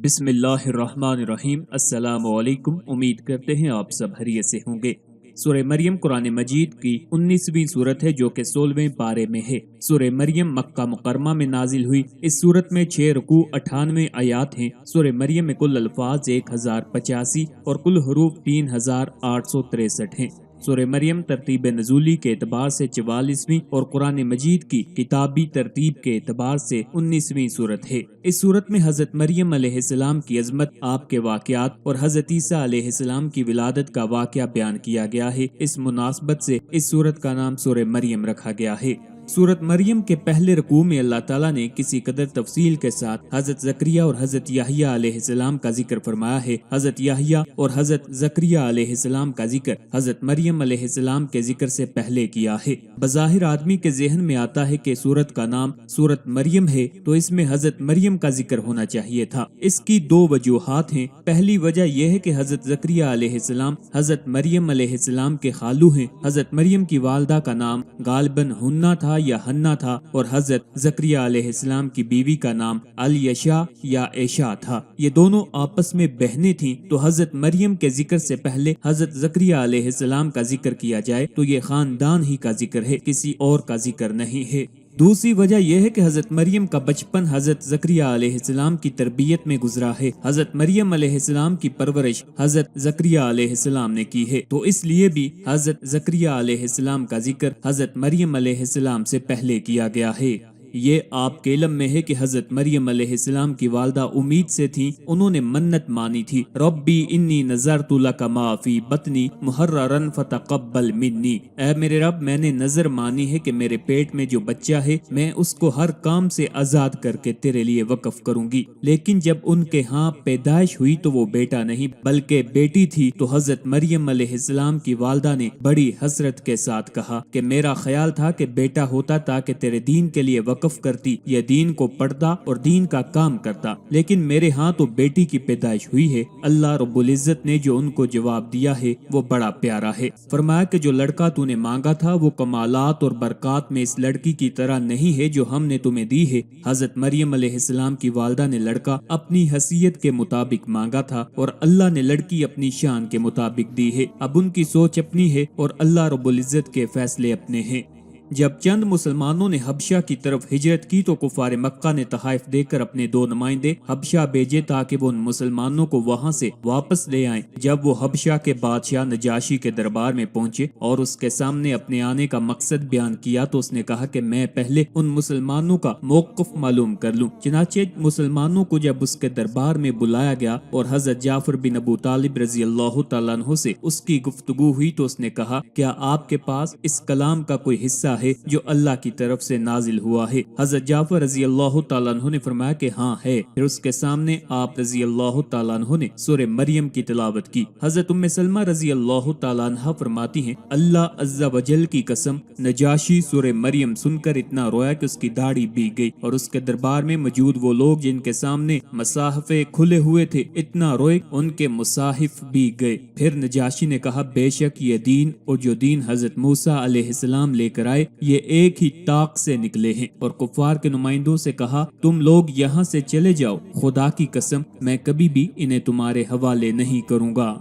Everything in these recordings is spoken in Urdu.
بسم اللہ الرحمن الرحیم۔ السلام علیکم، امید کرتے ہیں آپ سب خیریت سے ہوں گے۔ سورہ مریم قرآن مجید کی 19ویں سورت ہے جو کہ 16ویں پارے میں ہے۔ سورہ مریم مکہ مکرمہ میں نازل ہوئی۔ اس سورت میں 6 رکوع 98 آیات ہیں۔ سورہ مریم میں کل الفاظ 1085 اور کل حروف 3863 ہیں۔ سورہ مریم ترتیب نزولی کے اعتبار سے 44ویں اور قرآن مجید کی کتابی ترتیب کے اعتبار سے 19ویں سورت ہے۔ اس سورت میں حضرت مریم علیہ السلام کی عظمت، آپ کے واقعات اور حضرت عیسیٰ علیہ السلام کی ولادت کا واقعہ بیان کیا گیا ہے۔ اس مناسبت سے اس سورت کا نام سورہ مریم رکھا گیا ہے۔ سورت مریم کے پہلے رکوع میں اللہ تعالیٰ نے کسی قدر تفصیل کے ساتھ حضرت زکریا اور حضرت یحییٰ علیہ السلام کا ذکر فرمایا ہے۔ حضرت یحییٰ اور حضرت زکریا علیہ السلام کا ذکر حضرت مریم علیہ السلام کے ذکر سے پہلے کیا ہے۔ بظاہر آدمی کے ذہن میں آتا ہے کہ سورت کا نام سورت مریم ہے تو اس میں حضرت مریم کا ذکر ہونا چاہیے تھا۔ اس کی 2 وجوہات ہیں۔ پہلی وجہ یہ ہے کہ حضرت زکریا علیہ السلام حضرت مریم علیہ السلام کے خالو ہیں۔ حضرت مریم کی والدہ کا نام غالباً ہنہ تھا یا ہنہ تھا اور حضرت زکریا علیہ السلام کی بیوی کا نام الیشا یا عائشہ تھا۔ یہ دونوں آپس میں بہنیں تھیں، تو حضرت مریم کے ذکر سے پہلے حضرت زکریا علیہ السلام کا ذکر کیا جائے تو یہ خاندان ہی کا ذکر ہے، کسی اور کا ذکر نہیں ہے۔ دوسری وجہ یہ ہے کہ حضرت مریم کا بچپن حضرت زکریا علیہ السلام کی تربیت میں گزرا ہے۔ حضرت مریم علیہ السلام کی پرورش حضرت زکریا علیہ السلام نے کی ہے، تو اس لیے بھی حضرت زکریا علیہ السلام کا ذکر حضرت مریم علیہ السلام سے پہلے کیا گیا ہے۔ یہ آپ کے علم میں ہے کہ حضرت مریم علیہ السلام کی والدہ امید سے تھیں، انہوں نے منت مانی تھی، ربی انی نذرت لک ما فی بطنی محررا فتقبل منی، اے میرے رب میں نے نظر مانی ہے کہ میرے پیٹ میں جو بچہ ہے میں اس کو ہر کام سے آزاد کر کے تیرے لیے وقف کروں گی۔ لیکن جب ان کے ہاں پیدائش ہوئی تو وہ بیٹا نہیں بلکہ بیٹی تھی، تو حضرت مریم علیہ السلام کی والدہ نے بڑی حسرت کے ساتھ کہا کہ میرا خیال تھا کہ بیٹا ہوتا تاکہ تیرے دین کے لیے وقف کرتی، یہ دین کو پڑھتا اور دین کا کام کرتا، لیکن میرے ہاں تو بیٹی کی پیدائش ہوئی ہے۔ اللہ رب العزت نے جو ان کو جواب دیا ہے وہ بڑا پیارا ہے۔ فرمایا کہ جو لڑکا تو نے مانگا تھا وہ کمالات اور برکات میں اس لڑکی کی طرح نہیں ہے جو ہم نے تمہیں دی ہے۔ حضرت مریم علیہ السلام کی والدہ نے لڑکا اپنی حیثیت کے مطابق مانگا تھا اور اللہ نے لڑکی اپنی شان کے مطابق دی ہے۔ اب ان کی سوچ اپنی ہے اور اللہ رب العزت کے فیصلے اپنے ہیں۔ جب چند مسلمانوں نے حبشہ کی طرف ہجرت کی تو کفار مکہ نے تحائف دے کر اپنے 2 نمائندے حبشہ بھیجے تاکہ وہ ان مسلمانوں کو وہاں سے واپس لے آئیں۔ جب وہ حبشہ کے بادشاہ نجاشی کے دربار میں پہنچے اور اس کے سامنے اپنے آنے کا مقصد بیان کیا تو اس نے کہا کہ میں پہلے ان مسلمانوں کا موقف معلوم کر لوں۔ چنانچہ مسلمانوں کو جب اس کے دربار میں بلایا گیا اور حضرت جعفر بن ابو طالب رضی اللہ تعالیٰ عنہ سے اس کی گفتگو ہوئی تو اس نے کہا کیا آپ کے پاس اس کلام کا کوئی حصہ ہے جو اللہ کی طرف سے نازل ہوا ہے؟ حضرت جعفر رضی اللہ تعالیٰ عنہ نے فرمایا کہ ہاں ہے۔ پھر اس کے سامنے آپ رضی اللہ تعالیٰ عنہ نے سورہ مریم کی تلاوت کی۔ حضرت ام سلمہ رضی اللہ تعالیٰ عنہ فرماتی ہیں اللہ عز و جل کی قسم نجاشی سورہ مریم سن کر اتنا رویا کہ اس کی داڑھی بھیگ گئی، اور اس کے دربار میں موجود وہ لوگ جن کے سامنے مصاحف کھلے ہوئے تھے اتنا روئے ان کے مصاحف بھیگ گئے۔ پھر نجاشی نے کہا بے شک یہ دین اور جو دین حضرت موسیٰ علیہ السلام لے کر آئے یہ ایک ہی طاق سے نکلے ہیں، اور کفار کے نمائندوں سے کہا تم لوگ یہاں سے چلے جاؤ، خدا کی قسم میں کبھی بھی انہیں تمہارے حوالے نہیں کروں گا۔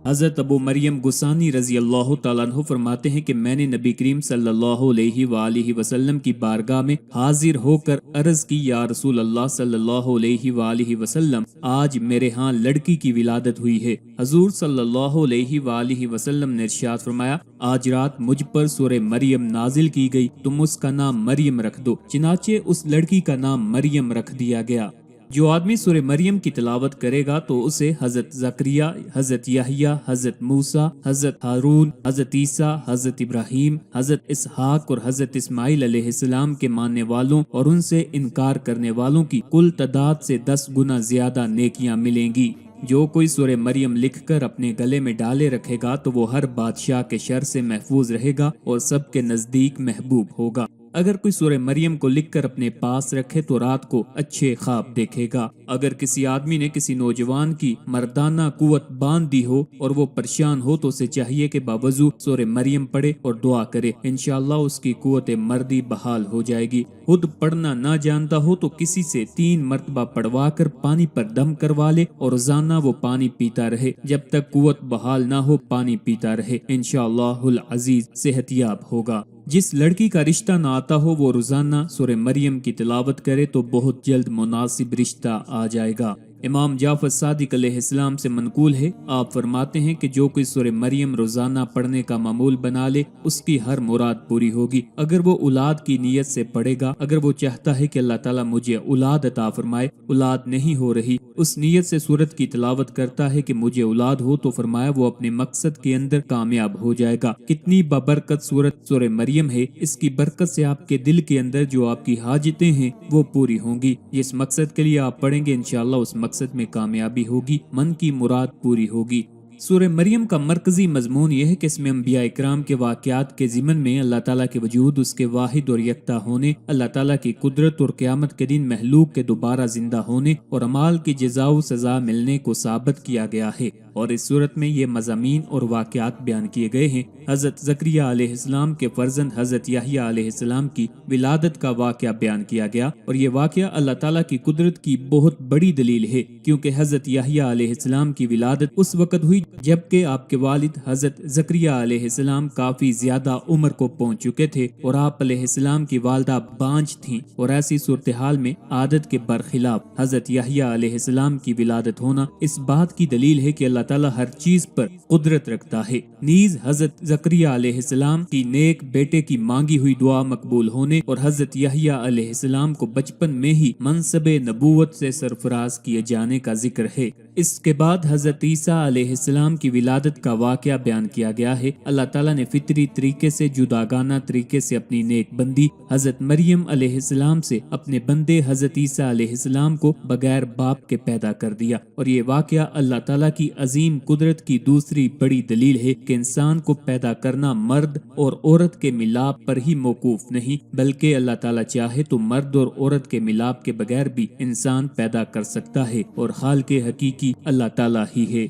حضرت ابو مریم غسانی رضی اللہ تعالیٰ عنہ فرماتے ہیں کہ میں نے نبی کریم صلی اللہ علیہ وآلہ وسلم کی بارگاہ میں حاضر ہو کر عرض کی یا رسول اللہ صلی اللہ علیہ وآلہ وسلم آج میرے ہاں لڑکی کی ولادت ہوئی ہے۔ حضور صلی اللہ علیہ وآلہ وسلم نے ارشاد فرمایا آج رات مجھ پر سورہ مریم نازل کی گئی، تم اس کا نام مریم رکھ دو۔ چنانچہ اس لڑکی کا نام مریم رکھ دیا گیا۔ جو آدمی سورہ مریم کی تلاوت کرے گا تو اسے حضرت زکریا، حضرت یحییٰ، حضرت موسیٰ، حضرت ہارون، حضرت عیسیٰ، حضرت ابراہیم، حضرت اسحاق اور حضرت اسماعیل علیہ السلام کے ماننے والوں اور ان سے انکار کرنے والوں کی کل تعداد سے 10 گنا زیادہ نیکیاں ملیں گی۔ جو کوئی سورہ مریم لکھ کر اپنے گلے میں ڈالے رکھے گا تو وہ ہر بادشاہ کے شر سے محفوظ رہے گا اور سب کے نزدیک محبوب ہوگا۔ اگر کوئی سورہ مریم کو لکھ کر اپنے پاس رکھے تو رات کو اچھے خواب دیکھے گا۔ اگر کسی آدمی نے کسی نوجوان کی مردانہ قوت باندھ دی ہو اور وہ پریشان ہو تو اسے چاہیے کہ باوضو سورہ مریم پڑھے اور دعا کرے، انشاءاللہ اس کی قوت مردی بحال ہو جائے گی۔ خود پڑھنا نہ جانتا ہو تو کسی سے 3 مرتبہ پڑھوا کر پانی پر دم کروا لے اور روزانہ وہ پانی پیتا رہے، جب تک قوت بحال نہ ہو پانی پیتا رہے، انشاءاللہ العزیز صحت یاب ہوگا۔ جس لڑکی کا رشتہ نہ آتا ہو وہ روزانہ سورہ مریم کی تلاوت کرے تو بہت جلد مناسب رشتہ آ جائے گا۔ امام جعفر صادق علیہ السلام سے منقول ہے، آپ فرماتے ہیں کہ جو کوئی سورہ مریم روزانہ پڑھنے کا معمول بنا لے اس کی ہر مراد پوری ہوگی۔ اگر وہ اولاد کی نیت سے پڑھے گا، اگر وہ چاہتا ہے کہ اللہ تعالیٰ مجھے اولاد عطا فرمائے، اولاد نہیں ہو رہی، اس نیت سے سورت کی تلاوت کرتا ہے کہ مجھے اولاد ہو، تو فرمایا وہ اپنے مقصد کے اندر کامیاب ہو جائے گا۔ کتنی بابرکت سورت سورہ مریم ہے، اس کی برکت سے آپ کے دل کے اندر جو آپ کی حاجتیں ہیں وہ پوری ہوں گی۔ جس مقصد کے لیے آپ پڑھیں گے انشاءاللہ اس مقصد میں کامیابی ہوگی، من کی مراد پوری ہوگی۔ سورہ مریم کا مرکزی مضمون یہ ہے کہ اس میں انبیاء اکرام کے واقعات کے ضمن میں اللہ تعالیٰ کے وجود، اس کے واحد اور یکتا ہونے، اللہ تعالیٰ کی قدرت اور قیامت کے دن مخلوق کے دوبارہ زندہ ہونے اور اعمال کی جزا و سزا ملنے کو ثابت کیا گیا ہے، اور اس صورت میں یہ مضامین اور واقعات بیان کیے گئے ہیں۔ حضرت زکریا علیہ السلام کے فرزند حضرت یحییٰ علیہ السلام کی ولادت کا واقعہ بیان کیا گیا، اور یہ واقعہ اللہ تعالیٰ کی قدرت کی بہت بڑی دلیل ہے، کیونکہ حضرت یحییٰ علیہ السلام کی ولادت اس وقت ہوئی جبکہ آپ کے والد حضرت زکریا علیہ السلام کافی زیادہ عمر کو پہنچ چکے تھے اور آپ علیہ السلام کی والدہ بانجھ تھیں، اور ایسی صورتحال میں عادت کے برخلاف حضرت یحییٰ علیہ السلام کی ولادت ہونا اس بات کی دلیل ہے کہ اللہ تعالیٰ ہر چیز پر قدرت رکھتا ہے۔ نیز حضرت زکریا علیہ السلام کی نیک بیٹے کی مانگی ہوئی دعا مقبول ہونے اور حضرت یحییٰ علیہ السلام کو بچپن میں ہی منصب نبوت سے سرفراز کیے جانے کا ذکر ہے۔ اس کے بعد حضرت عیسیٰ علیہ السلام کی ولادت کا واقعہ بیان کیا گیا ہے۔ اللہ تعالیٰ نے فطری طریقے سے جداگانہ طریقے سے اپنی نیک بندی حضرت مریم علیہ السلام سے اپنے بندے حضرت عیسیٰ علیہ السلام کو بغیر باپ کے پیدا کر دیا، اور یہ واقعہ اللہ تعالیٰ کی عظیم قدرت کی دوسری بڑی دلیل ہے کہ انسان کو پیدا کرنا مرد اور عورت کے ملاپ پر ہی موقوف نہیں، بلکہ اللہ تعالیٰ چاہے تو مرد اور عورت کے ملاپ کے بغیر بھی انسان پیدا کر سکتا ہے، اور خالق حقیقی اللہ تعالیٰ ہی ہے۔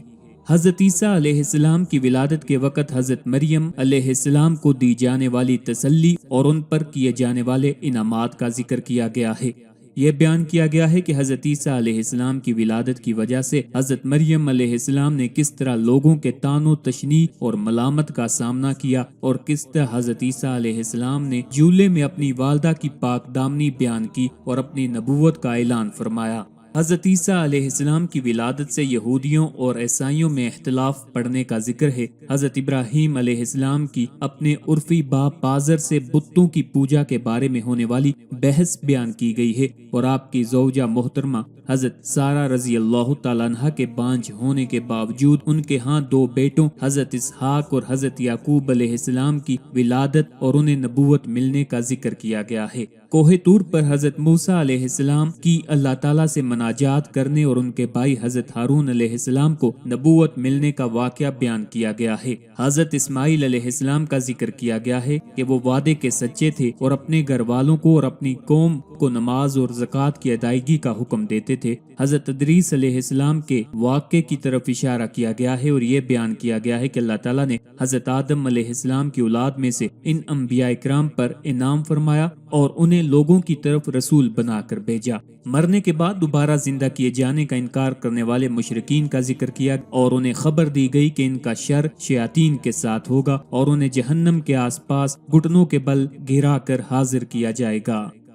حضرت عیسیٰ علیہ السلام کی ولادت کے وقت حضرت مریم علیہ السلام کو دی جانے والی تسلی اور ان پر کیے جانے والے انعامات کا ذکر کیا گیا ہے۔ یہ بیان کیا گیا ہے کہ حضرت عیسیٰ علیہ السلام کی ولادت کی وجہ سے حضرت مریم علیہ السلام نے کس طرح لوگوں کے طعن و تشنیع اور ملامت کا سامنا کیا، اور کس طرح حضرت عیسیٰ علیہ السلام نے جھولے میں اپنی والدہ کی پاک دامنی بیان کی اور اپنی نبوت کا اعلان فرمایا۔ حضرت عیسیٰ علیہ السلام کی ولادت سے یہودیوں اور عیسائیوں میں اختلاف پڑنے کا ذکر ہے۔ حضرت ابراہیم علیہ السلام کی اپنے عرفی باپ آزر سے بتوں کی پوجا کے بارے میں ہونے والی بحث بیان کی گئی ہے، اور آپ کی زوجہ محترمہ حضرت سارہ رضی اللہ تعالیٰ عنہ کے بانجھ ہونے کے باوجود ان کے ہاں 2 بیٹوں حضرت اسحاق اور حضرت یعقوب علیہ السلام کی ولادت اور انہیں نبوت ملنے کا ذکر کیا گیا ہے۔ کوہ طور پر حضرت موسیٰ علیہ السلام کی اللہ تعالیٰ سے مناجات کرنے اور ان کے بھائی حضرت ہارون علیہ السلام کو نبوت ملنے کا واقعہ بیان کیا گیا ہے۔ حضرت اسماعیل علیہ السلام کا ذکر کیا گیا ہے کہ وہ وعدے کے سچے تھے اور اپنے گھر والوں کو اور اپنی قوم کو نماز اور زکوٰۃ کی ادائیگی کا حکم دیتے تھے۔ حضرت ادریس علیہ السلام کے واقعے کی طرف اشارہ کیا گیا ہے، اور یہ بیان کیا گیا ہے کہ اللہ تعالیٰ نے حضرت آدم علیہ السلام کی اولاد میں سے ان انبیاء اکرام پر انعام فرمایا اور انہیں لوگوں کی طرف رسول بنا کر بھیجا۔ مرنے کے بعد دوبارہ زندہ کیے جانے کا انکار کرنے والے مشرکین کا ذکر کیا اور انہیں خبر دی گئی کہ ان کا شر شیاطین کے ساتھ ہوگا اور انہیں جہنم کے آس پاس گھٹنوں کے بل گرا کر حاضر کیا جائے گا۔